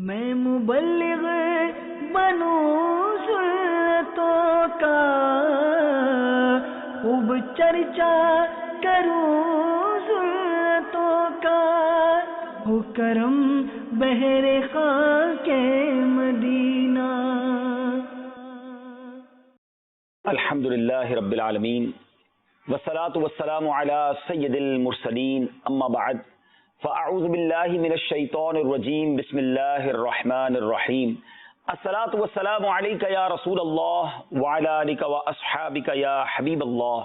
میں مبلغ بنوں سنتوں کا، خوب چرچا کروں سنتوں کا، ہو کرم بہر خاک مدینہ۔ الحمدللہ رب العالمین والصلاة والسلام علی سید المرسلین، اما بعد فاعوذ باللہ من الشیطان الرجیم، بسم اللہ الرحمن الرحیم۔ الصلاة والسلام علیک یا رسول اللہ وعلی آلک واصحابک یا حبیب اللہ۔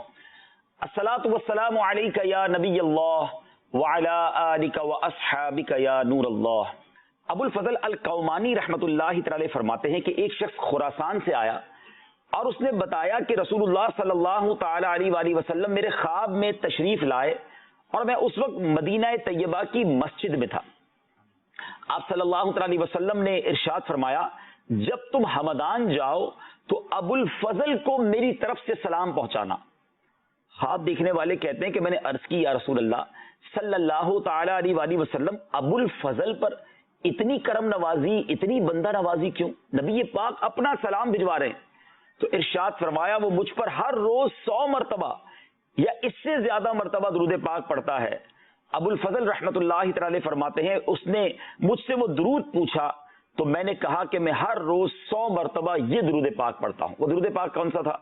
الصلاة والسلام علیک یا نبی اللہ وعلی آلک واصحابک یا نور اللہ۔ ابو الفضل القومانی رحمۃ اللہ تعالی فرماتے ہیں کہ ایک شخص خراسان سے آیا اور اس نے بتایا کہ رسول اللہ صلی اللہ تعالی علیہ وآلہ وسلم میرے خواب میں تشریف لائے اور میں اس وقت مدینہ طیبہ کی مسجد میں تھا۔ آپ صلی اللہ تعالی علیہ وسلم نے ارشاد فرمایا، جب تم ہمدان جاؤ تو ابو الفضل کو میری طرف سے سلام پہنچانا۔ خواب دیکھنے والے کہتے ہیں کہ میں نے عرض کی، یا رسول اللہ صلی اللہ تعالی علیہ وآلہ وسلم ابو الفضل پر اتنی کرم نوازی، اتنی بندہ نوازی کیوں؟ نبی پاک اپنا سلام بھجوا رہے ہیں۔ تو ارشاد فرمایا، وہ مجھ پر ہر روز 100 مرتبہ یا اس سے زیادہ مرتبہ درود پاک پڑھتا ہے۔ ابو الفضل رحمت اللہ تعالی فرماتے ہیں، اس نے مجھ سے وہ درود پوچھا تو میں نے کہا کہ میں ہر روز 100 مرتبہ یہ درود پاک پڑھتا ہوں۔ وہ درود پاک کون سا تھا؟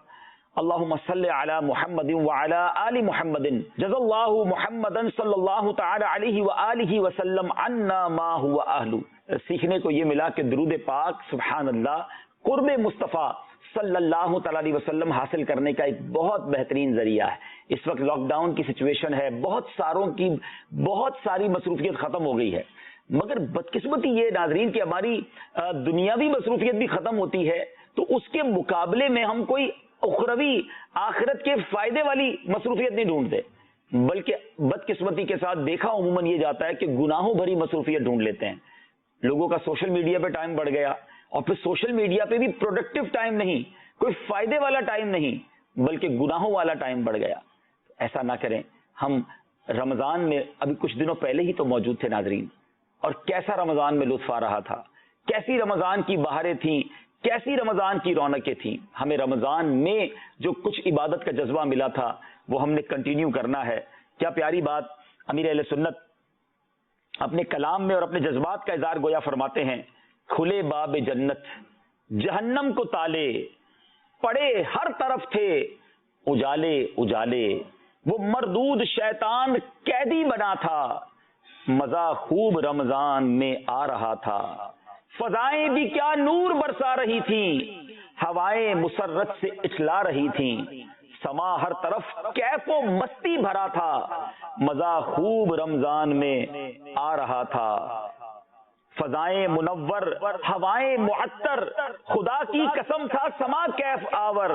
اللہم صلی علی محمد وعلی آل محمد جزا اللہ محمدا صلی اللہ تعالی علیہ وآلہ وسلم عنا ما هو اہل۔ سیکھنے کو یہ ملا کہ درود پاک سبحان اللہ قرب مصطفیٰ صلی اللہ تعالی علیہ وسلم حاصل کرنے کا ایک بہت بہترین ذریعہ ہے۔ اس وقت لاک ڈاؤن کی سچویشن ہے، بہت ساری مصروفیت ختم ہو گئی ہے، مگر بدقسمتی یہ ناظرین کہ ہماری دنیاوی مصروفیت بھی ختم ہوتی ہے تو اس کے مقابلے میں ہم کوئی اخروی آخرت کے فائدے والی مصروفیت نہیں ڈھونڈتے، بلکہ بدقسمتی کے ساتھ دیکھا عموماً یہ جاتا ہے کہ گناہوں بھری مصروفیت ڈھونڈ لیتے ہیں۔ لوگوں کا سوشل میڈیا پہ ٹائم بڑھ گیا، اور پھر سوشل میڈیا پہ بھی پروڈکٹیو ٹائم نہیں، کوئی فائدے والا ٹائم نہیں، بلکہ گناہوں والا ٹائم بڑھ گیا۔ ایسا نہ کریں۔ ہم رمضان میں ابھی کچھ دنوں پہلے ہی تو موجود تھے ناظرین، اور کیسا رمضان میں لطف آ رہا تھا، کیسی رمضان کی بہاریں تھیں، کیسی رمضان کی رونقیں تھیں۔ ہمیں رمضان میں جو کچھ عبادت کا جذبہ ملا تھا وہ ہم نے کنٹینیو کرنا ہے۔ کیا پیاری بات امیر اہل سنت اپنے کلام میں اور اپنے جذبات کا اظہار گویا فرماتے ہیں، کھلے باب جنت جہنم کو تالے، پڑے ہر طرف تھے اجالے اجالے، وہ مردود شیطان قیدی بنا تھا، مزہ خوب رمضان میں آ رہا تھا، فضائیں بھی کیا نور برسا رہی تھیں، ہوائیں مسرت سے اچھلا رہی تھیں، سما ہر طرف کیف و مستی بھرا تھا، مزہ خوب رمضان میں آ رہا تھا، فضائیں منور ہوائیں معطر، خدا کی قسم تھا سما کیف آور،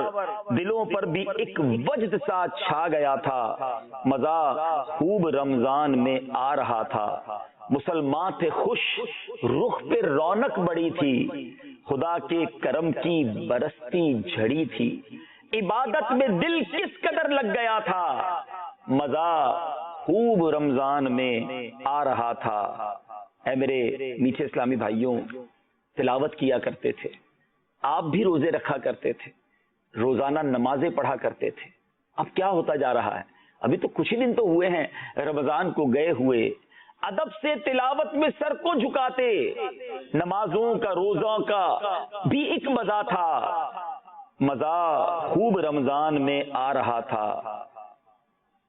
دلوں پر بھی ایک وجد سا چھا گیا تھا، مزہ خوب رمضان میں آ رہا تھا، مسلمان تھے خوش رخ پہ رونق بڑی تھی، خدا کے کرم کی برستی جھڑی تھی، عبادت میں دل کس قدر لگ گیا تھا، مزہ خوب رمضان میں آ رہا تھا۔ اے میرے میٹھے اسلامی بھائیوں، تلاوت کیا کرتے تھے، آپ بھی روزے رکھا کرتے تھے، روزانہ نمازیں پڑھا کرتے تھے، اب کیا ہوتا جا رہا ہے؟ ابھی تو کچھ ہی دن تو ہوئے ہیں رمضان کو گئے ہوئے، ادب سے تلاوت میں سر کو جھکاتے، نمازوں کا روزوں کا بھی ایک مزہ تھا، مزہ خوب رمضان میں آ رہا تھا،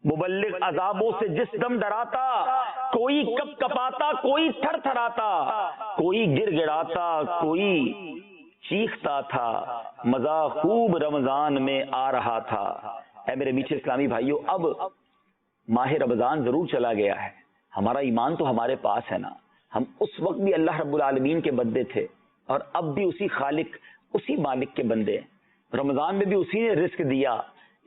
مبلغ عذابوں سے جس دم ڈراتا، کوئی کپ کپاتا، کوئی تھر تھراتا، کوئی گر گڑاتا، کوئی چیختا تھا، مزہ خوب رمضان میں آ رہا تھا۔ اے میرے میٹھے اسلامی بھائیوں، اب ماہ رمضان ضرور چلا گیا ہے، ہمارا ایمان تو ہمارے پاس ہے نا، ہم اس وقت بھی اللہ رب العالمین کے بندے تھے اور اب بھی اسی خالق اسی مالک کے بندے ہیں۔ رمضان میں بھی اسی نے رزق دیا،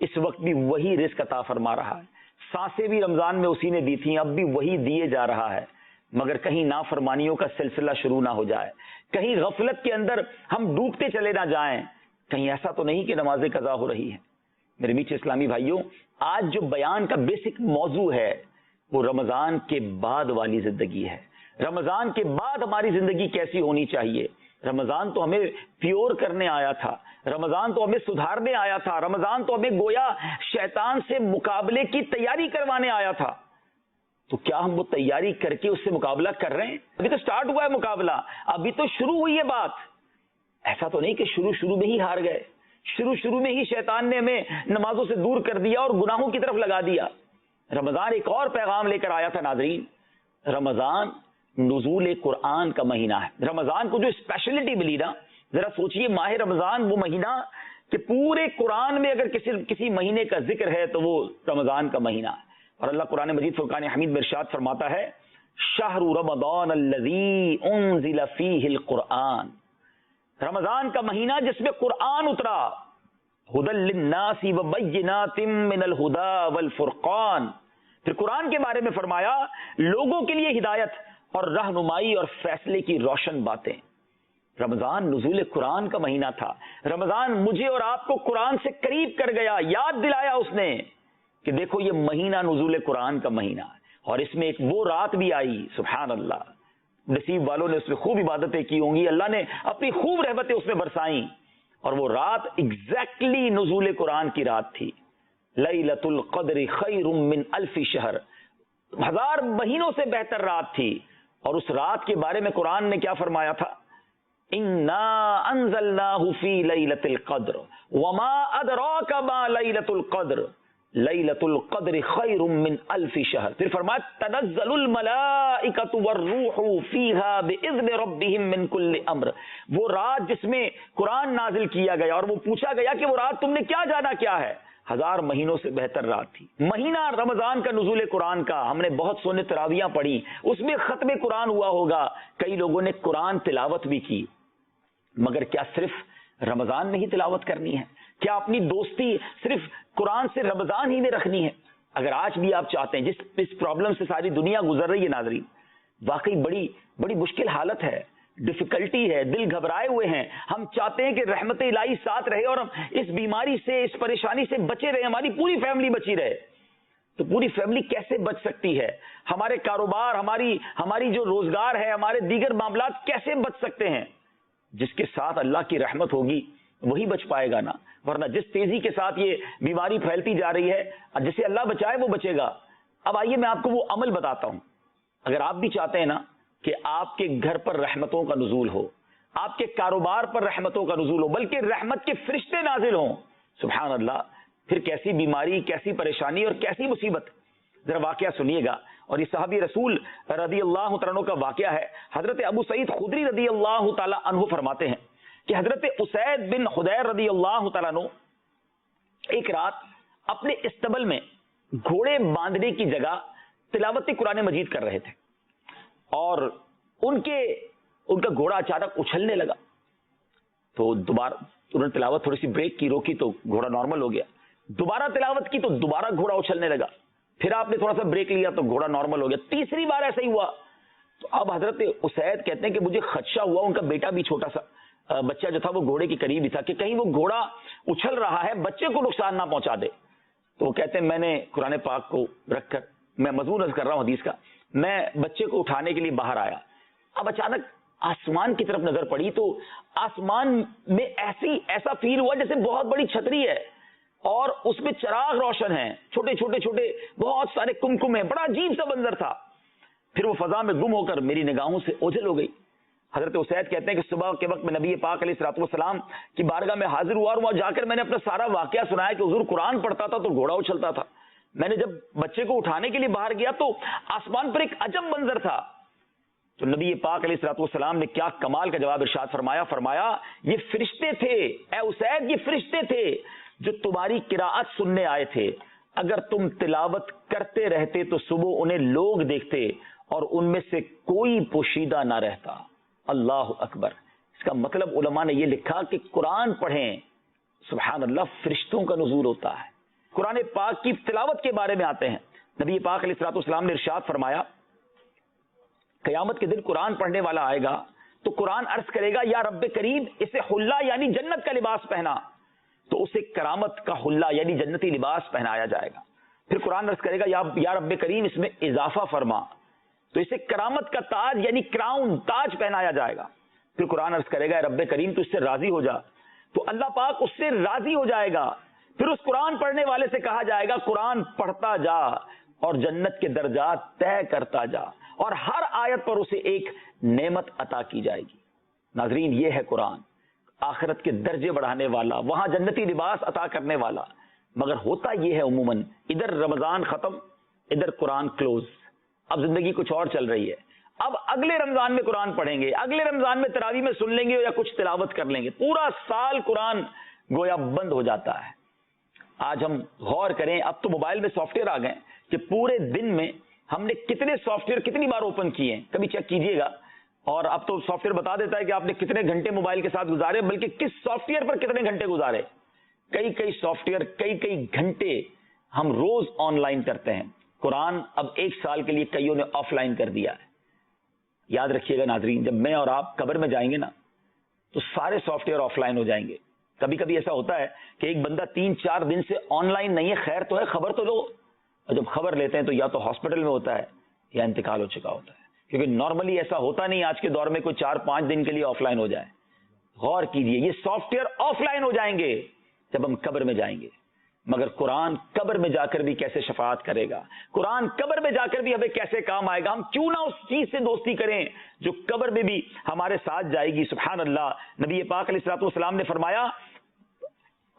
اس وقت بھی وہی رزق عطا فرما رہا ہے، سانسیں بھی رمضان میں اسی نے دی تھیں، اب بھی وہی دیے جا رہا ہے، مگر کہیں نافرمانیوں کا سلسلہ شروع نہ ہو جائے، کہیں غفلت کے اندر ہم ڈوبتے چلے نہ جائیں، کہیں ایسا تو نہیں کہ نمازیں قضا ہو رہی ہیں۔ میرے میٹھے اسلامی بھائیوں، آج جو بیان کا بیسک موضوع ہے وہ رمضان کے بعد والی زندگی ہے، رمضان کے بعد ہماری زندگی کیسی ہونی چاہیے. رمضان تو ہمیں پیور کرنے آیا تھا, رمضان تو ہمیں سدھارنے آیا تھا, رمضان تو ہمیں گویا شیطان سے مقابلے کی تیاری کروانے آیا تھا. تو کیا ہم وہ تیاری کر کے اس سے مقابلہ کر رہے ہیں؟ ابھی تو سٹارٹ ہوا ہے مقابلہ, ابھی تو شروع ہوئی ہے بات. ایسا تو نہیں کہ شروع میں ہی ہار گئے, شروع میں ہی شیطان نے ہمیں نمازوں سے دور کر دیا اور گناہوں کی طرف لگا دیا. رمضان ایک اور پیغام لے کر آیا تھا ناظرین. رمضان نزول قرآن کا مہینہ ہے. رمضان کو جو اسپیشلٹی ملی نا, ذرا سوچئے, ماہ رمضان وہ مہینہ کہ پورے قرآن میں اگر کسی مہینے کا ذکر ہے تو وہ رمضان کا مہینہ ہے. اور اللہ قرآن مجید فرقان حمید میں ارشاد فرماتا ہے, شہر رمضان الذی انزل فیہ القرآن, رمضان کا مہینہ جس میں قرآن اترا, ہدی للناس وبینات من الہدی والفرقان. پھر قرآن کے بارے میں فرمایا لوگوں کے لیے ہدایت اور رہنمائی اور فیصلے کی روشن باتیں. رمضان نزول قرآن کا مہینہ تھا. رمضان مجھے اور آپ کو قرآن سے قریب کر گیا, یاد دلایا اس نے کہ دیکھو یہ مہینہ نزول قرآن کا مہینہ ہے. اور اس میں ایک وہ رات بھی آئی, سبحان اللہ, نصیب والوں نے اس میں خوب عبادتیں کی ہوں گی, اللہ نے اپنی خوب رحمتیں اس میں برسائیں. اور وہ رات ایگزیکٹلی نزول قرآن کی رات تھی. لیلۃ القدر خیر من الف شہر, 1000 مہینوں سے بہتر رات تھی. اور اس رات کے بارے میں قرآن نے کیا فرمایا تھا؟ انا انزلناہ فی لیلۃ القدر وما ادراک ما لیلۃ القدر لیلۃ القدر خیر من الف شہر. پھر فرمایا تنزل الملائکۃ والروح فیہا باذن ربہم من کل امر, وہ رات جس میں قرآن نازل کیا گیا اور وہ پوچھا گیا کہ وہ رات تم نے کیا جانا کیا ہے, 1000 مہینوں سے بہتر رات تھی. مہینہ رمضان کا نزول قرآن کا, ہم نے بہت سونے تراویاں پڑھی, اس میں ختم قرآن ہوا ہوگا, کئی لوگوں نے قرآن تلاوت بھی کی. مگر کیا صرف رمضان میں ہی تلاوت کرنی ہے؟ کیا اپنی دوستی صرف قرآن سے رمضان ہی میں رکھنی ہے؟ اگر آج بھی آپ چاہتے ہیں, جس پرابلم سے ساری دنیا گزر رہی ہے ناظرین, واقعی بڑی مشکل حالت ہے, ڈیفیکلٹی ہے, دل گھبرائے ہوئے ہیں, ہم چاہتے ہیں کہ رحمت الہی ساتھ رہے اور ہم اس بیماری سے, اس پریشانی سے بچے رہے, ہماری پوری فیملی بچی رہے. تو پوری فیملی کیسے بچ سکتی ہے؟ ہمارے کاروبار, ہماری جو روزگار ہے, ہمارے دیگر معاملات کیسے بچ سکتے ہیں؟ جس کے ساتھ اللہ کی رحمت ہوگی وہی بچ پائے گا نا, ورنہ جس تیزی کے ساتھ یہ بیماری پھیلتی جا رہی ہے, جسے اللہ بچائے وہ بچے گا. اب آئیے میں آپ کو وہ عمل بتاتا ہوں. اگر آپ بھی چاہتے ہیں نا کہ آپ کے گھر پر رحمتوں کا نزول ہو, آپ کے کاروبار پر رحمتوں کا نزول ہو, بلکہ رحمت کے فرشتے نازل ہوں, سبحان اللہ, پھر کیسی بیماری, کیسی پریشانی اور کیسی مصیبت. ذرا واقعہ سنیے گا, اور یہ صحابی رسول رضی اللہ تعالیٰ عنہ کا واقعہ ہے. حضرت ابو سعید خدری رضی اللہ تعالیٰ عنہ فرماتے ہیں کہ حضرت اسید بن حضیر رضی اللہ تعالیٰ عنہ ایک رات اپنے استبل میں گھوڑے باندھنے کی جگہ تلاوت قرآن مجید کر رہے تھے, اور ان کا گھوڑا اچانک اچھلنے لگا. تو دوبارہ انہوں نے تلاوت تھوڑی سی بریک کی, روکی تو گھوڑا نارمل ہو گیا. دوبارہ تلاوت کی تو دوبارہ گھوڑا اچھلنے لگا. پھر آپ نے تھوڑا سا بریک لیا تو گھوڑا نارمل ہو گیا. تیسری بار ایسا ہی ہوا. تو اب حضرت اسید کہتے ہیں کہ مجھے خدشہ ہوا, ان کا بیٹا بھی چھوٹا سا بچہ جو تھا وہ گھوڑے کے قریب ہی تھا, کہ کہیں وہ گھوڑا اچھل رہا ہے, بچے کو نقصان نہ پہنچا دے. تو وہ کہتے ہیں میں نے قرآن پاک کو رکھ کر, میں مضمون عرض کر رہا ہوں حدیث کا, میں بچے کو اٹھانے کے لیے باہر آیا. اب اچانک آسمان کی طرف نظر پڑی تو آسمان میں ایسا فیل ہوا جیسے بہت بڑی چھتری ہے اور اس میں چراغ روشن ہیں, چھوٹے بہت سارے کمکم ہیں. بڑا عجیب سا منظر تھا. پھر وہ فضا میں گم ہو کر میری نگاہوں سے اوجھل ہو گئی. حضرت اسید کہتے ہیں کہ صبح کے وقت میں نبی پاک علیہ الصلوۃ والسلام کی بارگاہ میں حاضر ہوا, اور وہاں جا کر میں نے اپنا سارا واقعہ سنایا کہ حضور قرآن پڑھتا تھا تو گھوڑا اچھلتا تھا. میں نے جب بچے کو اٹھانے کے لیے باہر گیا تو آسمان پر ایک عجب منظر تھا. تو نبی پاک علیہ الصلوۃ والسلام نے کیا کمال کا جواب ارشاد فرمایا یہ فرشتے تھے اے اسید, یہ فرشتے تھے جو تمہاری قراءت سننے آئے تھے. اگر تم تلاوت کرتے رہتے تو صبح انہیں لوگ دیکھتے اور ان میں سے کوئی پوشیدہ نہ رہتا. اللہ اکبر. اس کا مطلب علماء نے یہ لکھا کہ قرآن پڑھیں, سبحان اللہ, فرشتوں کا نزول ہوتا ہے. قرآن پاک کی تلاوت کے بارے میں آتے ہیں. نبی پاک علیہ الصلوۃ والسلام نے ارشاد فرمایا قیامت کے دن قرآن پڑھنے والا آئے گا تو قرآن عرض کرے گا یا رب کریم اسے حلہ یعنی جنت کا لباس پہنا, تو اسے کرامت کا حلہ یعنی جنتی لباس پہنایا جائے گا. پھر قرآن عرض کرے گا یا رب کریم اس میں اضافہ فرما, تو اسے کرامت کا تاج یعنی کراؤن، تاج پہنایا جائے گا. پھر قرآن عرض کرے گا رب کریم تو اس سے راضی ہو جا، تو اللہ پاک اس سے راضی ہو جائے گا. پھر اس قرآن پڑھنے والے سے کہا جائے گا قرآن پڑھتا جا اور جنت کے درجات طے کرتا جا، اور ہر آیت پر اسے ایک نعمت عطا کی جائے گی. ناظرین، یہ ہے قرآن، آخرت کے درجے بڑھانے والا، وہاں جنتی لباس عطا کرنے والا. مگر ہوتا یہ ہے عموماً ادھر رمضان ختم، ادھر قرآن کلوز، اب زندگی کچھ اور چل رہی ہے. اب اگلے رمضان میں قرآن پڑھیں گے، اگلے رمضان میں تراویح میں سن لیں گے یا کچھ تلاوت کر لیں گے، پورا سال قرآن گویا بند ہو جاتا ہے. آج ہم غور کریں، اب تو موبائل میں سافٹ ویئر آ گئے کہ پورے دن میں ہم نے کتنے سافٹ ویئر کتنی بار اوپن کیے ہیں، کبھی چیک کیجئے گا. اور اب تو سافٹ ویئر بتا دیتا ہے کہ آپ نے کتنے گھنٹے موبائل کے ساتھ گزارے، بلکہ کس سافٹ ویئر پر کتنے گھنٹے گزارے. کئی سافٹ ویئر کئی گھنٹے ہم روز آن لائن کرتے ہیں. قرآن اب ایک سال کے لیے کئیوں نے آف لائن کر دیا ہے. یاد رکھیے گا ناظرین، جب میں اور آپ قبر میں جائیں گے نا تو سارے سافٹ ویئر آف لائن ہو جائیں گے. کبھی کبھی ایسا ہوتا ہے کہ ایک بندہ 3-4 دن سے آن لائن نہیں ہے، خیر تو ہے، خبر تو لو. اور جب خبر لیتے ہیں تو یا تو ہاسپٹل میں ہوتا ہے یا انتقال ہو چکا ہوتا ہے، کیونکہ نارملی ایسا ہوتا نہیں آج کے دور میں کوئی 4-5 دن کے لیے آف لائن ہو جائے. غور کیجئے، یہ سافٹ ویئر آف لائن ہو جائیں گے جب ہم قبر میں جائیں گے. مگر قرآن قبر میں جا کر بھی کیسے شفاعت کرے گا، قرآن قبر میں جا کر بھی ہمیں کیسے کام آئے گا. ہم کیوں نہ اس چیز سے دوستی کریں جو قبر میں بھی ہمارے ساتھ جائے گی. سبحان اللہ. نبی پاک علیہ الصلوۃ والسلام نے فرمایا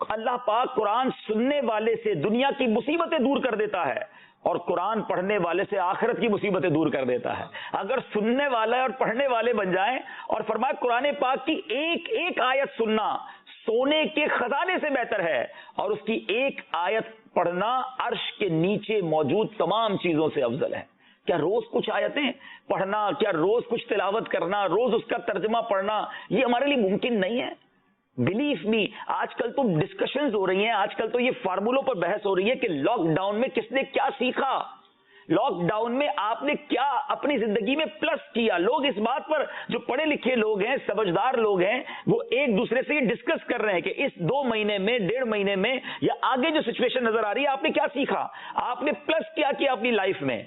اللہ پاک قرآن سننے والے سے دنیا کی مصیبتیں دور کر دیتا ہے اور قرآن پڑھنے والے سے آخرت کی مصیبتیں دور کر دیتا ہے. اگر سننے والے اور پڑھنے والے بن جائیں، اور فرمایا قرآن پاک کی ایک ایک آیت سننا سونے کے خزانے سے بہتر ہے، اور اس کی ایک آیت پڑھنا عرش کے نیچے موجود تمام چیزوں سے افضل ہے. کیا روز کچھ آیتیں پڑھنا، کیا روز کچھ تلاوت کرنا، روز اس کا ترجمہ پڑھنا، یہ ہمارے لیے ممکن نہیں ہے؟ بلیف می، آج کل تو ڈسکشنز ہو رہی ہیں، آج کل تو یہ فارمولوں پر بحث ہو رہی ہے کہ لاک ڈاؤن میں کس نے کیا سیکھا، لاک ڈاؤن میں آپ نے کیا اپنی زندگی میں پلس کیا. لوگ اس بات پر، جو پڑھے لکھے لوگ ہیں، سمجھدار لوگ ہیں، وہ ایک دوسرے سے یہ ڈسکس کر رہے ہیں کہ اس 2 مہینے میں، 1.5 مہینے میں یا آگے جو سچویشن نظر آ رہی ہے، آپ نے کیا سیکھا، آپ نے پلس کیا کیا اپنی لائف میں.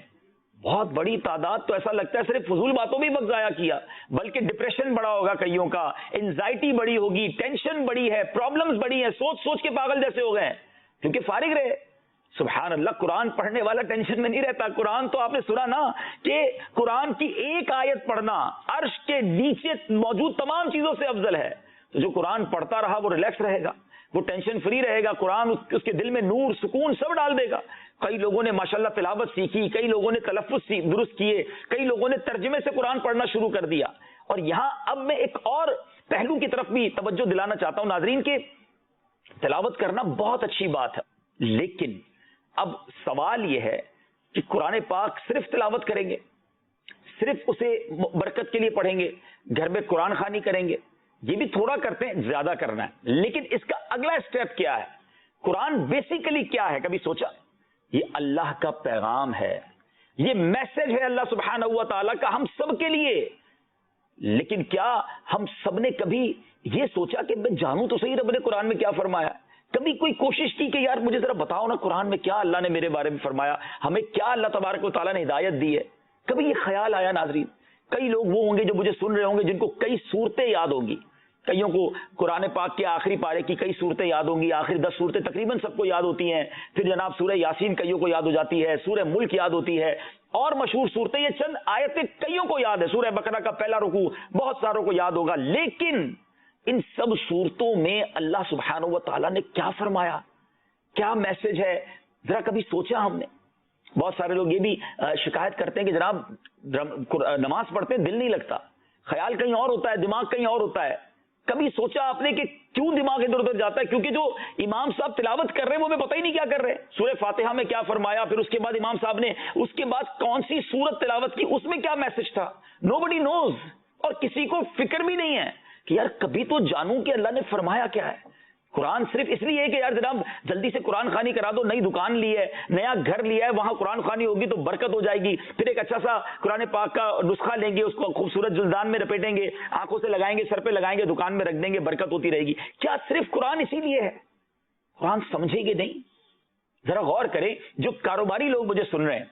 بہت بڑی تعداد تو ایسا لگتا ہے صرف فضول باتوں میں وقت ضائع کیا، بلکہ ڈپریشن بڑا ہوگا کئیوں کا، انزائٹی بڑی ہوگی، ٹینشن بڑی ہے، پرابلمز بڑی ہیں، سوچ کے پاگل جیسے ہو گئے کیونکہ فارغ رہے. سبحان اللہ. قرآن پڑھنے والا ٹینشن میں نہیں رہتا. قرآن تو آپ نے سنا نا کہ قرآن کی ایک آیت پڑھنا عرش کے نیچے موجود تمام چیزوں سے افضل ہے. تو جو قرآن پڑھتا رہا وہ ریلیکس رہے گا، وہ ٹینشن فری رہے گا. قرآن اس کے دل میں نور، سکون سب ڈال دے گا. کئی لوگوں نے ماشاءاللہ تلاوت سیکھی، کئی لوگوں نے تلفظ درست کیے، کئی لوگوں نے ترجمے سے قرآن پڑھنا شروع کر دیا. اور یہاں اب میں ایک اور پہلو کی طرف بھی توجہ دلانا چاہتا ہوں ناظرین کہ تلاوت کرنا بہت اچھی بات ہے، لیکن اب سوال یہ ہے کہ قرآن پاک صرف تلاوت کریں گے، صرف اسے برکت کے لیے پڑھیں گے، گھر میں قرآن خوانی کریں گے، یہ بھی تھوڑا کرتے ہیں، زیادہ کرنا ہے. لیکن اس کا اگلا اسٹیپ کیا ہے؟ قرآن بیسیکلی کیا ہے؟ کبھی سوچا؟ یہ اللہ کا پیغام ہے، یہ میسج ہے اللہ سبحانہ و تعالیٰ کا ہم سب کے لیے. لیکن کیا ہم سب نے کبھی یہ سوچا کہ میں جانوں تو صحیح رب نے قرآن میں کیا فرمایا؟ کبھی کوئی کوشش کی کہ یار مجھے ذرا بتاؤ نا قرآن میں کیا اللہ نے میرے بارے میں فرمایا، ہمیں کیا اللہ تبارک و تعالیٰ نے ہدایت دی ہے؟ کبھی یہ خیال آیا ناظرین؟ کئی لوگ وہ ہوں گے جو مجھے سن رہے ہوں گے جن کو کئی صورتیں یاد ہوں گی. کئیوں کو قرآن پاک کے آخری پارے کی کئی صورتیں یاد ہوں گی، آخری 10 صورتیں تقریباً سب کو یاد ہوتی ہیں. پھر جناب سورہ یاسین کئیوں کو یاد ہو جاتی ہے، سورہ ملک یاد ہوتی ہے، اور مشہور صورتیں، یہ چند آیتیں کئیوں کو یاد ہے. سورہ بقرہ کا پہلا رکوع بہت ساروں کو یاد ہوگا. لیکن ان سب صورتوں میں اللہ سبحانہ و تعالیٰ نے کیا فرمایا، کیا میسج ہے؟ ذرا کبھی سوچا ہم نے؟ بہت سارے لوگ یہ بھی شکایت کرتے ہیں کہ جناب نماز پڑھتے ہیں دل نہیں لگتا، خیال کہیں اور ہوتا ہے، دماغ کہیں اور ہوتا ہے. کبھی سوچا آپ نے کہ کیوں دماغ ادھر ادھر جاتا ہے؟ کیونکہ جو امام صاحب تلاوت کر رہے ہیں وہ ہمیں پتہ ہی نہیں کیا کر رہے. سورہ فاتحہ میں کیا فرمایا، پھر اس کے بعد امام صاحب نے اس کے بعد کون سی سورت تلاوت کی، اس میں کیا میسج تھا؟ نوبڈی نوز. اور کسی کو فکر بھی نہیں ہے کہ یار کبھی تو جانوں کہ اللہ نے فرمایا کیا ہے. قرآن صرف اس لیے ہے کہ یار جناب جلدی سے قرآن خوانی کرا دو، نئی دکان لی ہے، نیا گھر لیا ہے، وہاں قرآن خوانی ہوگی تو برکت ہو جائے گی. پھر ایک اچھا سا قرآن پاک کا نسخہ لیں گے، اس کو خوبصورت جلدان میں لپیٹیں گے، آنکھوں سے لگائیں گے، سر پہ لگائیں گے، دکان میں رکھ دیں گے، برکت ہوتی رہے گی. کیا صرف قرآن اسی لیے ہے؟ قرآن سمجھے گے نہیں. ذرا غور کریں، جو کاروباری لوگ مجھے سن رہے ہیں،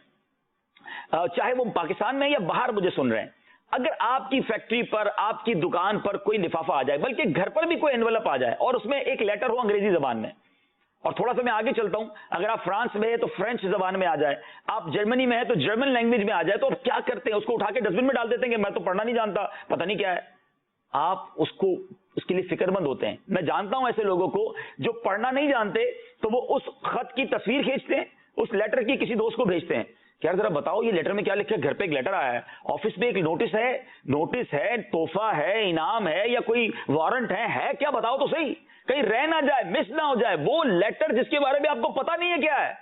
چاہے وہ پاکستان میں یا باہر مجھے سن رہے ہیں، اگر آپ کی فیکٹری پر، آپ کی دکان پر کوئی لفافہ آ جائے، بلکہ گھر پر بھی کوئی انویلپ آ جائے اور اس میں ایک لیٹر ہو انگریزی زبان میں، اور تھوڑا سا میں آگے چلتا ہوں، اگر آپ فرانس میں ہیں تو فرینچ زبان میں آ جائے، آپ جرمنی میں ہیں تو جرمن لینگویج میں آ جائے، تو آپ کیا کرتے ہیں؟ اس کو اٹھا کے ڈسٹ بن میں ڈال دیتے ہیں کہ میں تو پڑھنا نہیں جانتا، پتہ نہیں کیا ہے۔ آپ اس کے لیے فکر مند ہوتے ہیں۔ میں جانتا ہوں ایسے لوگوں کو جو پڑھنا نہیں جانتے تو وہ اس خط کی تصویر کھینچتے ہیں، اس لیٹر کی کسی دوست کو بھیجتے ہیں کہ یار ذرا بتاؤ یہ لیٹر میں کیا لکھا ہے، گھر پہ ایک لیٹر آیا ہے، آفس میں ایک نوٹس ہے، تحفہ ہے، انعام ہے یا کوئی وارنٹ ہے کیا بتاؤ تو صحیح، کہیں رہ نہ جائے، مس نہ ہو جائے وہ لیٹر جس کے بارے میں آپ کو پتا نہیں ہے کیا ہے،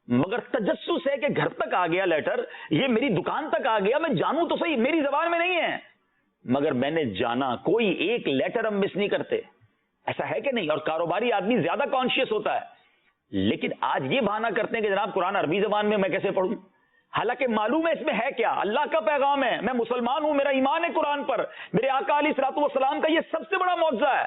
مگر تجسس ہے کہ گھر تک آ گیا لیٹر، یہ میری دکان تک آ گیا، میں جانوں تو صحیح، میری زبان میں نہیں ہے مگر میں نے جانا۔ کوئی ایک لیٹر ہم مس نہیں کرتے، ایسا ہے کہ نہیں؟ اور کاروباری آدمی زیادہ کانشیس ہوتا ہے، لیکن آج یہ بہانہ کرتے ہیں کہ جناب قرآن عربی زبان میں کیسے پڑھوں، حالانکہ معلوم ہے اس میں ہے کیا، اللہ کا پیغام ہے، میں مسلمان ہوں، میرا ایمان ہے قرآن پر، میرے آقا علیہ الصلوۃ والسلام کا یہ سب سے بڑا معجزہ ہے،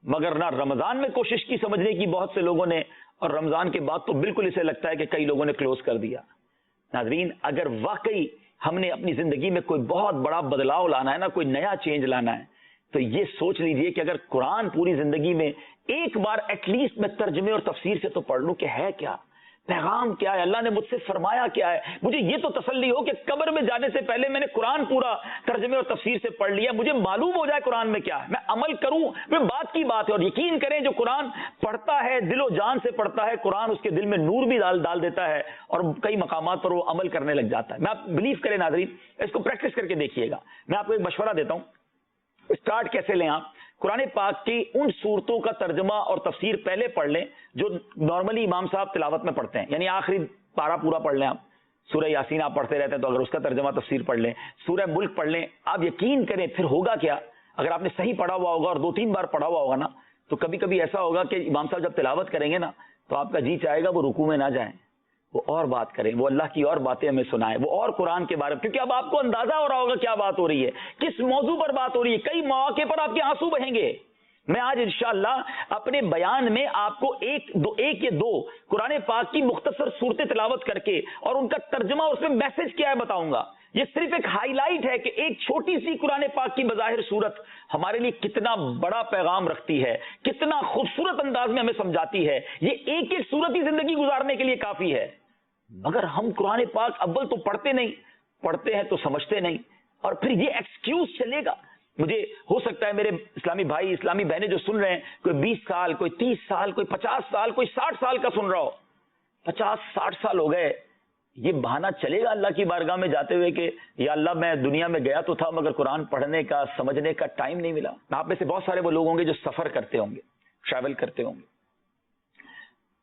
مگر نہ رمضان میں کوشش کی سمجھنے کی بہت سے لوگوں نے، اور رمضان کے بعد تو بالکل اسے لگتا ہے کہ کئی لوگوں نے کلوز کر دیا۔ ناظرین، اگر واقعی ہم نے اپنی زندگی میں کوئی بہت بڑا بدلاؤ لانا ہے نا، کوئی نیا چینج لانا ہے، تو یہ سوچ لیجئے کہ اگر قرآن پوری زندگی میں ایک بار ایٹ لیسٹ میں ترجمے اور تفسیر سے تو پڑھ لوں کہ ہے کیا، پیغام کیا ہے، اللہ نے مجھ سے فرمایا کیا ہے، مجھے یہ تو تسلی ہو کہ قبر میں جانے سے پہلے میں نے قرآن پورا ترجمے اور تفسیر سے پڑھ لیا، مجھے معلوم ہو جائے قرآن میں کیا ہے، میں عمل کروں، میں بات کی بات ہے۔ اور یقین کریں جو قرآن پڑھتا ہے، دل و جان سے پڑھتا ہے، قرآن اس کے دل میں نور بھی ڈال دیتا ہے اور کئی مقامات پر وہ عمل کرنے لگ جاتا ہے۔ میں آپ بلیو کریں ناظرین، اس کو پریکٹس کر کے دیکھیے گا۔ میں آپ کو ایک مشورہ دیتا ہوں، اسٹارٹ کیسے لیں آپ؟ قرآن پاک کی ان صورتوں کا ترجمہ اور تفسیر پہلے پڑھ لیں جو نارملی امام صاحب تلاوت میں پڑھتے ہیں، یعنی آخری پارہ پورا پڑھ لیں آپ، سورہ یاسین آپ پڑھتے رہتے ہیں تو اگر اس کا ترجمہ تفسیر پڑھ لیں، سورہ ملک پڑھ لیں، آپ یقین کریں پھر ہوگا کیا، اگر آپ نے صحیح پڑھا ہوا ہوگا اور 2-3 بار پڑھا ہوا ہوگا نا، تو کبھی کبھی ایسا ہوگا کہ امام صاحب جب تلاوت کریں گے نا تو آپ کا جی چاہے گا وہ رکوع میں نہ جائیں، وہ اور بات کریں، وہ اللہ کی اور باتیں ہمیں سنائیں، وہ اور قرآن کے بارے میں، کیونکہ اب آپ کو اندازہ ہو رہا ہوگا کیا بات ہو رہی ہے، کس موضوع پر بات ہو رہی ہے، کئی مواقع پر آپ کے آنسو بہیں گے۔ میں آج انشاءاللہ اپنے بیان میں آپ کو ایک یا دو قرآن پاک کی مختصر صورتیں تلاوت کر کے اور ان کا ترجمہ اور اس میں میسج کیا ہے بتاؤں گا۔ یہ صرف ایک ہائی لائٹ ہے کہ ایک چھوٹی سی قرآن پاک کی بظاہر صورت ہمارے لیے کتنا بڑا پیغام رکھتی ہے، کتنا خوبصورت انداز میں ہمیں سمجھاتی ہے۔ یہ ایک صورت ہی زندگی گزارنے کے لیے کافی ہے، مگر ہم قرآن پاک اول تو پڑھتے نہیں، پڑھتے ہیں تو سمجھتے نہیں، اور پھر یہ ایکسکیوز چلے گا۔ مجھے ہو سکتا ہے میرے اسلامی بھائی اسلامی بہنیں جو سن رہے ہیں، کوئی 20 سال، کوئی 30 سال، کوئی 50 سال، کوئی 60 سال کا سن رہا ہو، 50-60 سال ہو گئے، یہ بہانہ چلے گا اللہ کی بارگاہ میں جاتے ہوئے کہ یا اللہ میں دنیا میں گیا تو تھا مگر قرآن پڑھنے کا سمجھنے کا ٹائم نہیں ملا۔ آپ میں سے بہت سارے وہ لوگ ہوں گے جو سفر کرتے ہوں گے، ٹریول کرتے ہوں گے،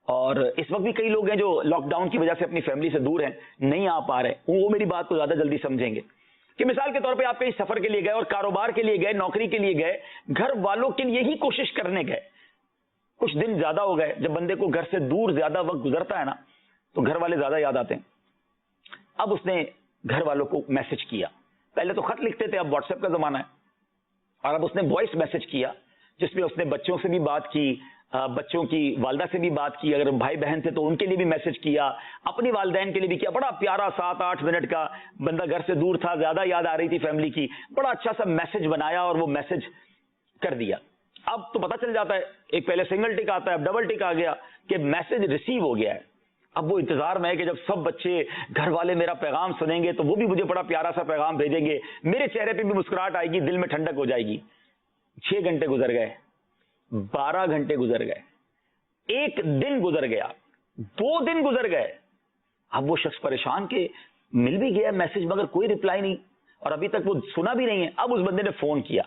اور اس وقت بھی کئی لوگ ہیں جو لاک ڈاؤن کی وجہ سے اپنی فیملی سے دور ہیں، نہیں آ پا رہے، وہ میری بات کو زیادہ جلدی سمجھیں گے کہ مثال کے طور پہ آپ کہیں سفر کے لیے گئے اور کاروبار کے لیے گئے، نوکری کے لیے گئے، گھر والوں کے لیے ہی کوشش کرنے گئے، کچھ دن زیادہ ہو گئے، جب بندے کو گھر سے دور زیادہ وقت گزرتا ہے نا تو گھر والے زیادہ یاد آتے ہیں۔ اب اس نے گھر والوں کو میسج کیا، پہلے تو خط لکھتے تھے، اب واٹس ایپ کا زمانہ ہے، اور اب اس نے وائس میسج کیا جس میں اس نے بچوں سے بھی بات کی، بچوں کی والدہ سے بھی بات کی، اگر بھائی بہن تھے تو ان کے لیے بھی میسج کیا، اپنی والدین کے لیے بھی کیا، بڑا پیارا 7-8 منٹ کا، بندہ گھر سے دور تھا، زیادہ یاد آ رہی تھی فیملی کی، بڑا اچھا سا میسج بنایا اور وہ میسج کر دیا۔ اب تو پتہ چل جاتا ہے، ایک پہلے سنگل ٹک آتا ہے، اب ڈبل ٹک آ گیا کہ میسج ریسیو ہو گیا ہے۔ اب وہ انتظار میں ہے کہ جب سب بچے گھر والے میرا پیغام سنیں گے تو وہ بھی مجھے بڑا پیارا سا پیغام بھیجیں گے، میرے چہرے پہ بھی مسکراہٹ آئے گی، دل میں ٹھنڈک ہو جائے گی۔ 6 گھنٹے گزر گئے، 12 گھنٹے گزر گئے، 1 دن گزر گیا، 2 دن گزر گئے، اب وہ شخص پریشان کہ مل بھی گیا میسج مگر کوئی رپلائی نہیں، اور ابھی تک وہ سنا بھی نہیں ہے۔ اب اس بندے نے فون کیا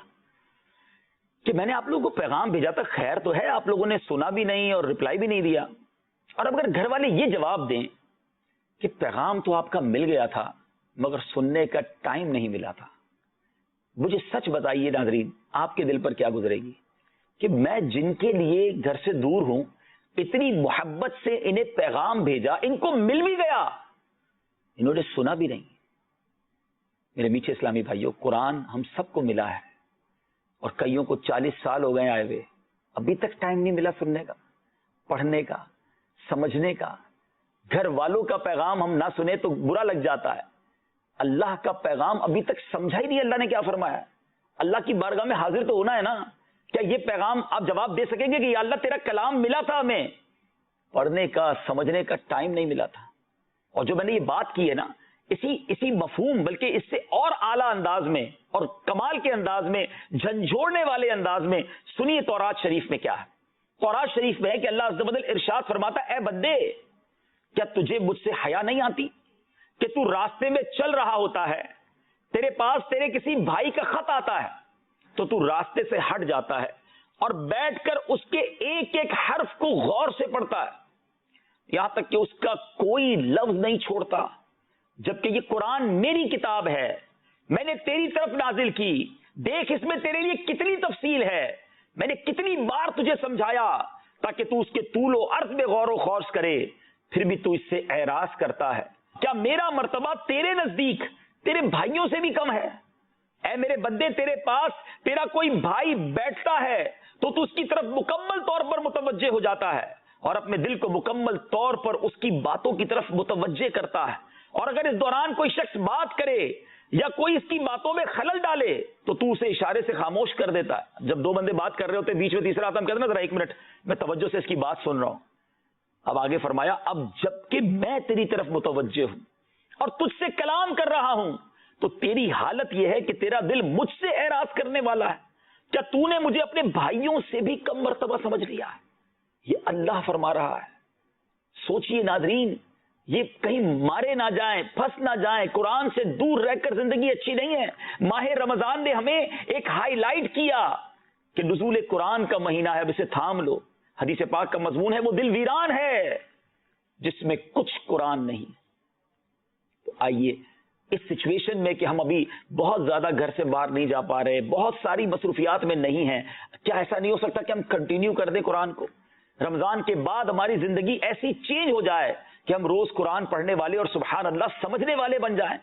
کہ میں نے آپ لوگوں کو پیغام بھیجا تھا، خیر تو ہے، آپ لوگوں نے سنا بھی نہیں اور رپلائی بھی نہیں دیا، اور اب اگر گھر والے یہ جواب دیں کہ پیغام تو آپ کا مل گیا تھا مگر سننے کا ٹائم نہیں ملا تھا، مجھے سچ بتائیے ناظرین، آپ کے دل پر کیا گزرے گی کہ میں جن کے لیے گھر سے دور ہوں، اتنی محبت سے انہیں پیغام بھیجا، ان کو مل بھی گیا، انہوں نے سنا بھی نہیں۔ میرے میٹھے اسلامی بھائیوں، قرآن ہم سب کو ملا ہے، اور کئیوں کو 40 سال ہو گئے آئے ہوئے، ابھی تک ٹائم نہیں ملا سننے کا، پڑھنے کا، سمجھنے کا۔ گھر والوں کا پیغام ہم نہ سنیں تو برا لگ جاتا ہے، اللہ کا پیغام ابھی تک سمجھا ہی نہیں اللہ نے کیا فرمایا ہے. اللہ کی بارگاہ میں حاضر تو ہونا ہے نا. کیا یہ پیغام آپ جواب دے سکیں گے کہ یا اللہ تیرا کلام ملا تھا, ہمیں پڑھنے کا سمجھنے کا ٹائم نہیں ملا تھا. اور جو میں نے یہ بات کی ہے نا, اسی مفہوم بلکہ اس سے اور اعلیٰ انداز میں اور کمال کے انداز میں, جھنجھوڑنے والے انداز میں سنیے تورات شریف میں کیا ہے. تورات شریف میں ہے کہ اللہ عز و جل ارشاد فرماتا ہے, اے بندے کیا تجھے مجھ سے حیا نہیں آتی کہ تو راستے میں چل رہا ہوتا ہے, تیرے پاس تیرے کسی بھائی کا خط آتا ہے تو تو راستے سے ہٹ جاتا ہے اور بیٹھ کر اس کے ایک ایک حرف کو غور سے پڑھتا ہے, یہاں تک کہ اس کا کوئی لفظ نہیں چھوڑتا, جبکہ یہ قرآن میری کتاب ہے, میں نے تیری طرف نازل کی, دیکھ اس میں تیرے لیے کتنی تفصیل ہے, میں نے کتنی بار تجھے سمجھایا تاکہ تو اس کے طول و عرض میں غور و خوض کرے, پھر بھی تو اس سے اعراض کرتا ہے. کیا میرا مرتبہ تیرے نزدیک تیرے بھائیوں سے بھی کم ہے؟ اے میرے بندے, تیرے پاس تیرا کوئی بھائی بیٹھتا ہے تو اس کی طرف مکمل طور پر متوجہ ہو جاتا ہے اور اپنے دل کو مکمل طور پر اس کی باتوں کی طرف متوجہ کرتا ہے, اور اگر اس دوران کوئی شخص بات کرے یا کوئی اس کی باتوں میں خلل ڈالے تو اسے اشارے سے خاموش کر دیتا ہے. جب دو بندے بات کر رہے ہوتے بیچ میں تیسرا آتا, ہم کہتے ہیں نا ذرا ایک منٹ میں توجہ سے اس کی بات سن رہا ہوں. اب آگے فرمایا, اب جبکہ میں تیری طرف متوجہ ہوں اور تجھ سے کلام کر رہا ہوں تو تیری حالت یہ ہے کہ تیرا دل مجھ سے اعراض کرنے والا ہے. کیا تو نے مجھے اپنے بھائیوں سے بھی کم مرتبہ سمجھ لیا ہے؟ یہ اللہ فرما رہا ہے. سوچئے ناظرین, یہ کہیں مارے نہ جائیں, پھنس نہ جائیں, قرآن سے دور رہ کر زندگی اچھی نہیں ہے. ماہ رمضان نے ہمیں ایک ہائی لائٹ کیا کہ نزول قرآن کا مہینہ ہے, اب اسے تھام لو. حدیث پاک کا مضمون ہے, وہ دل ویران ہے جس میں کچھ قرآن نہیں. تو آئیے اس سچویشن میں کہ ہم ابھی بہت زیادہ گھر سے باہر نہیں جا پا رہے, بہت ساری مصروفیات میں نہیں ہیں, کیا ایسا نہیں ہو سکتا کہ ہم کنٹینیو کر دیں قرآن کو؟ رمضان کے بعد ہماری زندگی ایسی چینج ہو جائے کہ ہم روز قرآن پڑھنے والے اور سبحان اللہ سمجھنے والے بن جائیں.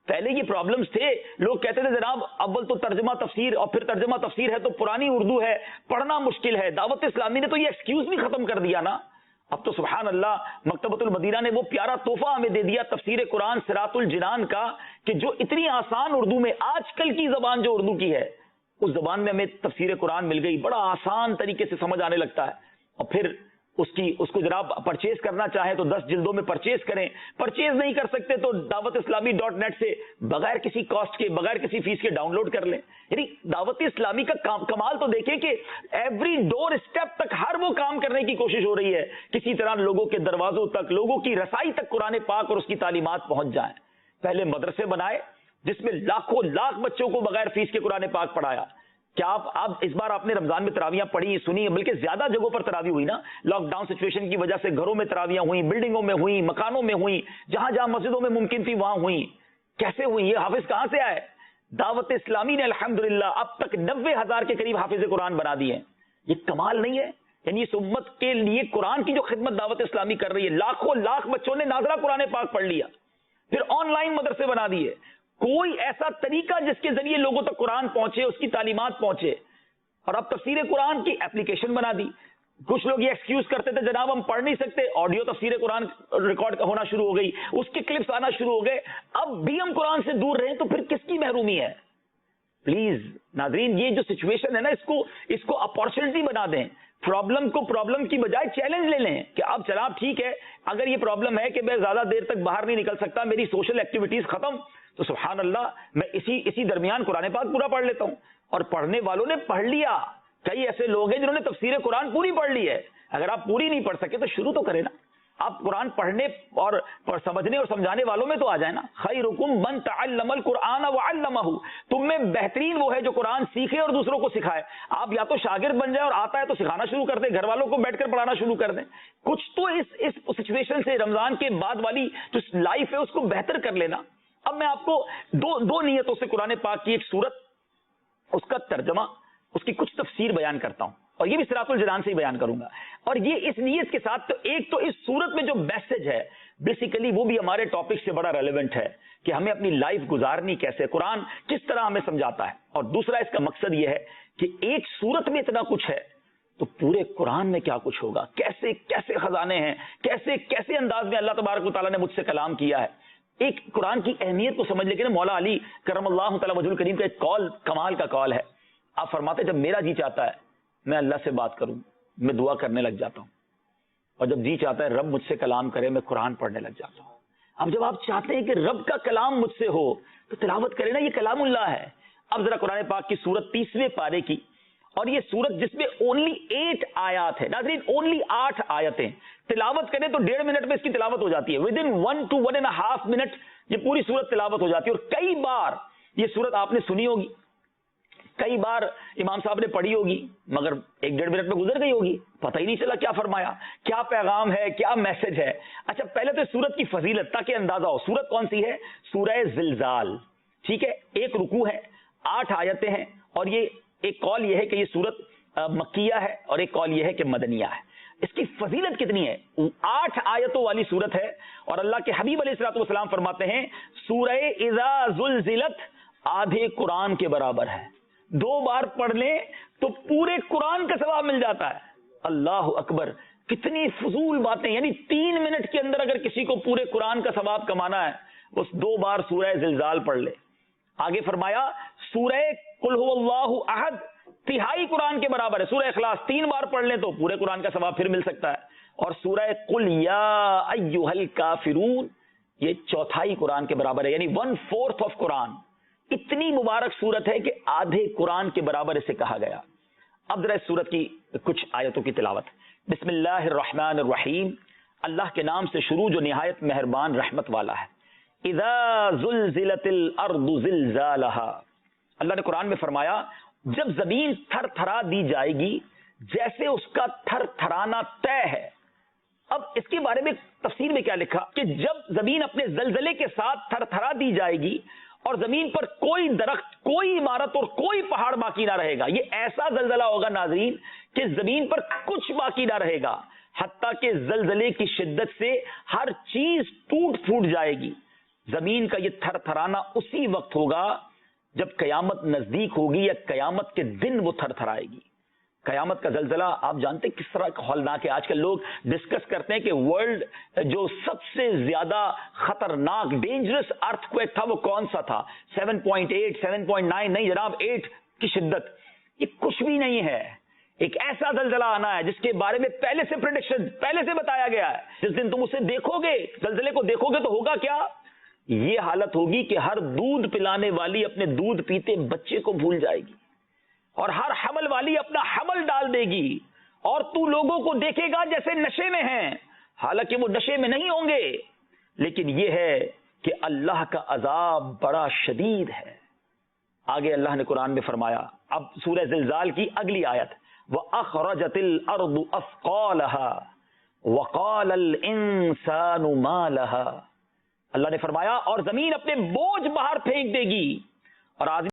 پہلے یہ پرابلمز تھے, لوگ کہتے تھے جناب اول تو ترجمہ تفسیر اور پھر ترجمہ تفسیر ہے تو پرانی اردو ہے, پڑھنا مشکل ہے. دعوت اسلامی نے تو یہ ایکسکیوز بھی ختم کر دیا نا. اب تو سبحان اللہ مکتبۃ المدینہ نے وہ پیارا تحفہ ہمیں دے دیا تفسیر قرآن صراط الجنان کا, کہ جو اتنی آسان اردو میں, آج کل کی زبان جو اردو کی ہے اس زبان میں ہمیں تفسیر قرآن مل گئی, بڑا آسان طریقے سے سمجھ آنے لگتا ہے. اور پھر اس کو جناب پرچیز کرنا چاہیں تو 10 جلدوں میں پرچیز کریں, پرچیز نہیں کر سکتے تو دعوت اسلامی .net سے بغیر کسی کاسٹ کے, بغیر کسی فیس کے ڈاؤن لوڈ کر لیں. یعنی دعوت اسلامی کا کمال تو دیکھیں کہ ایوری ڈور اسٹیپ تک ہر وہ کام کرنے کی کوشش ہو رہی ہے کسی طرح لوگوں کے دروازوں تک, لوگوں کی رسائی تک قرآن پاک اور اس کی تعلیمات پہنچ جائیں. پہلے مدرسے بنائے جس میں لاکھوں لاکھ بچوں کو بغیر فیس کے قرآن پاک پڑھایا. کیا آپ اس بار آپ نے رمضان میں تراویاں پڑھی, سنی, بلکہ زیادہ جگہوں پر تراویح ہوئی نا, لاک ڈاؤن سچویشن کی وجہ سے گھروں میں تراویاں ہوئیں, بلڈنگوں میں ہوئیں, مکانوں میں ہوئیں, جہاں جہاں مسجدوں میں ممکن تھی وہاں ہوئیں. کیسے ہوئی؟ یہ حافظ کہاں سے آئے؟ دعوت اسلامی نے الحمدللہ اب تک 90,000 کے قریب حافظ قرآن بنا دیے. یہ کمال نہیں ہے؟ یعنی اس امت کے لیے قرآن کی جو خدمت دعوت اسلامی کر رہی ہے, لاکھوں لاکھ بچوں نے ناظرہ قرآن پاک پڑھ لیا, پھر آن لائن مدرسے بنا دیے. کوئی ایسا طریقہ جس کے ذریعے لوگوں تک قرآن پہنچے, اس کی تعلیمات پہنچے. اور اب تفسیر قرآن کی اپلیکیشن بنا دی. کچھ لوگ یہ ایکسکیوز کرتے تھے جناب ہم پڑھ نہیں سکتے, آڈیو تفسیر قرآن ریکارڈ ہونا شروع ہو گئی, اس کے کلپس آنا شروع ہو گئے. اب بھی ہم قرآن سے دور رہیں تو پھر کس کی محرومی ہے؟ پلیز ناظرین, یہ جو سچویشن ہے نا, اس کو اپارچونٹی بنا دیں. پرابلم کو پرابلم کی بجائے چیلنج لے لیں کہ اب جناب ٹھیک ہے, اگر یہ پرابلم ہے کہ میں زیادہ دیر تک باہر نہیں نکل سکتا, میری سوشل ایکٹیویٹیز ختم, تو سبحان اللہ میں اسی درمیان قرآن پاک پورا پڑھ لیتا ہوں. اور پڑھنے والوں نے پڑھ لیا. کئی ایسے لوگ ہیں جنہوں نے تفسیر قرآن پوری پڑھ لی ہے. اگر آپ پوری نہیں پڑھ سکے تو شروع تو کریں نا. آپ قرآن پڑھنے اور سمجھنے اور سمجھانے والوں میں تو آ جائیں نا. خیرکم من تعلم القرآن وعلمہ, تم میں بہترین وہ ہے جو قرآن سیکھے اور دوسروں کو سکھائے. آپ یا تو شاگرد بن جائیں اور آتا ہے تو سکھانا شروع کر دیں, گھر والوں کو بیٹھ کر پڑھانا شروع کر دیں. کچھ تو اس سچویشن سے رمضان کے بعد والی جو لائف ہے اس کو بہتر کر لینا. اب میں آپ کو دو نیتوں سے قرآن پاک کی ایک سورت, اس کا ترجمہ, اس کی کچھ تفسیر بیان کرتا ہوں, اور یہ بھی صراط الجنان سے ہی بیان کروں گا. اور یہ اس نیت کے ساتھ, تو ایک تو اس صورت میں جو میسج ہے بیسیکلی وہ بھی ہمارے ٹاپک سے بڑا ریلیونٹ ہے کہ ہمیں اپنی لائف گزارنی کیسے, قرآن کس طرح ہمیں سمجھاتا ہے. اور دوسرا اس کا مقصد یہ ہے کہ ایک صورت میں اتنا کچھ ہے تو پورے قرآن میں کیا کچھ ہوگا, کیسے کیسے خزانے ہیں, کیسے کیسے انداز میں اللہ تبارک و تعالیٰ نے مجھ سے کلام کیا ہے. ایک قرآن کی اہمیت کو سمجھ لے کے مولا علی کرم اللہ تعالی وجہ الکریم کا ایک قول کمال کا قول ہے. آپ فرماتے جب میرا جی چاہتا ہے میں اللہ سے بات کروں میں دعا کرنے لگ جاتا ہوں, اور جب جی چاہتا ہے رب مجھ سے کلام کرے میں قرآن پڑھنے لگ جاتا ہوں. اب جب آپ چاہتے ہیں کہ رب کا کلام مجھ سے ہو تو تلاوت کرے نا, یہ کلام اللہ ہے. اب ذرا قرآن پاک کی سورت 30ویں پارے کی, اور یہ سورت جس میں اونلی 8 آیات ہے, ناظرین اونلی 8 آیتیں, تلاوت کریں تو 1.5 منٹ میں اس کی تلاوت ہو جاتی ہے. ود ان 1 to 1.5 منٹ یہ پوری سورت تلاوت ہو جاتی ہے. اور کئی بار یہ سورت آپ نے سنی ہوگی, کئی بار امام صاحب نے پڑھی ہوگی, مگر 1.5 منٹ میں گزر گئی ہوگی, پتہ ہی نہیں چلا کیا فرمایا, کیا پیغام ہے, کیا میسج ہے. اچھا پہلے تو سورت کی فضیلت تاکہ اندازہ ہو. سورت کون سی ہے؟ سورہ زلزال. ٹھیک ہے, 1 رکوع ہے, 8 آیتیں ہیں, اور یہ ایک قول یہ ہے کہ یہ سورت مکیہ ہے اور ایک قول یہ ہے کہ مدنیہ ہے. اس کی فضیلت کتنی ہے؟ 8 آیتوں والی سورت ہے, اور اللہ کے حبیب علیہ الصلوۃ والسلام فرماتے ہیں سورہ اذا زلزلت آدھے قرآن کے برابر ہے. 2 بار پڑھ لیں تو پورے قرآن کا ثواب مل جاتا ہے. اللہ اکبر, کتنی فضول باتیں. یعنی 3 منٹ کے اندر اگر کسی کو پورے قرآن کا ثواب کمانا ہے اس 2 بار سورہ زلزال پڑھ لے. آگے فرمایا سورہ قل هو اللہ احد 1/3 قرآن کے برابر ہے. سورہ اخلاص 3 بار پڑھ لیں تو پورے قرآن کا ثواب پھر مل سکتا ہے. اور سورہ قل یا ایھا الکافرون یہ 1/4 قرآن کے برابر ہے, یعنی 1/4 آف قرآن. اتنی مبارک سورت ہے کہ آدھے قرآن کے برابر اسے کہا گیا. اب ذرا اس سورت کی کچھ آیتوں کی تلاوت. بسم اللہ الرحمن الرحیم, اللہ کے نام سے شروع جو نہایت مہربان رحمت والا ہے. اذا زلزلت الارض زلزالها, اللہ نے قرآن میں فرمایا جب زمین تھر تھرا دی جائے گی جیسے اس کا تھر تھرانا طے ہے. اب اس کے بارے میں تفسیر میں کیا لکھا کہ جب زمین اپنے زلزلے کے ساتھ تھر تھرا دی جائے گی اور زمین پر کوئی درخت, کوئی عمارت اور کوئی پہاڑ باقی نہ رہے گا. یہ ایسا زلزلہ ہوگا ناظرین کہ زمین پر کچھ باقی نہ رہے گا, حتیٰ کہ زلزلے کی شدت سے ہر چیز ٹوٹ پھوٹ جائے گی. زمین کا یہ تھر تھرانا اسی وقت ہوگا جب قیامت نزدیک ہوگی یا قیامت کے دن وہ تھر تھرائے گی. قیامت کا زلزلہ آپ جانتے کس طرح ہولناک ہے. آج کل لوگ ڈسکس کرتے ہیں کہ ورلڈ جو سب سے زیادہ خطرناک ڈینجرس ارتھ کویک تھا وہ کون سا تھا, 7.8 7.9 نہیں جناب, 8 کی شدت. یہ کچھ بھی نہیں ہے. ایک ایسا زلزلہ آنا ہے جس کے بارے میں پہلے سے پریڈکشن پہلے سے بتایا گیا ہے. جس دن تم اسے دیکھو گے, زلزلے کو دیکھو گے تو ہوگا کیا, یہ حالت ہوگی کہ ہر دودھ پلانے والی اپنے دودھ پیتے بچے کو بھول جائے گی, اور ہر حمل والی اپنا حمل ڈال دے گی, اور تو لوگوں کو دیکھے گا جیسے نشے میں ہیں, حالانکہ وہ نشے میں نہیں ہوں گے. لیکن یہ ہے کہ اللہ کا عذاب بڑا شدید ہے. آگے اللہ نے قرآن میں فرمایا, اب سورہ زلزال کی اگلی آیت, وَأَخْرَجَتِ الْأَرْضُ أَثْقَالَهَا وَقَالَ الْإِنسَانُ مَا لَهَا, اللہ نے فرمایا اور زمین اپنے بوجھ باہر پھینک دے گی, اور آدمی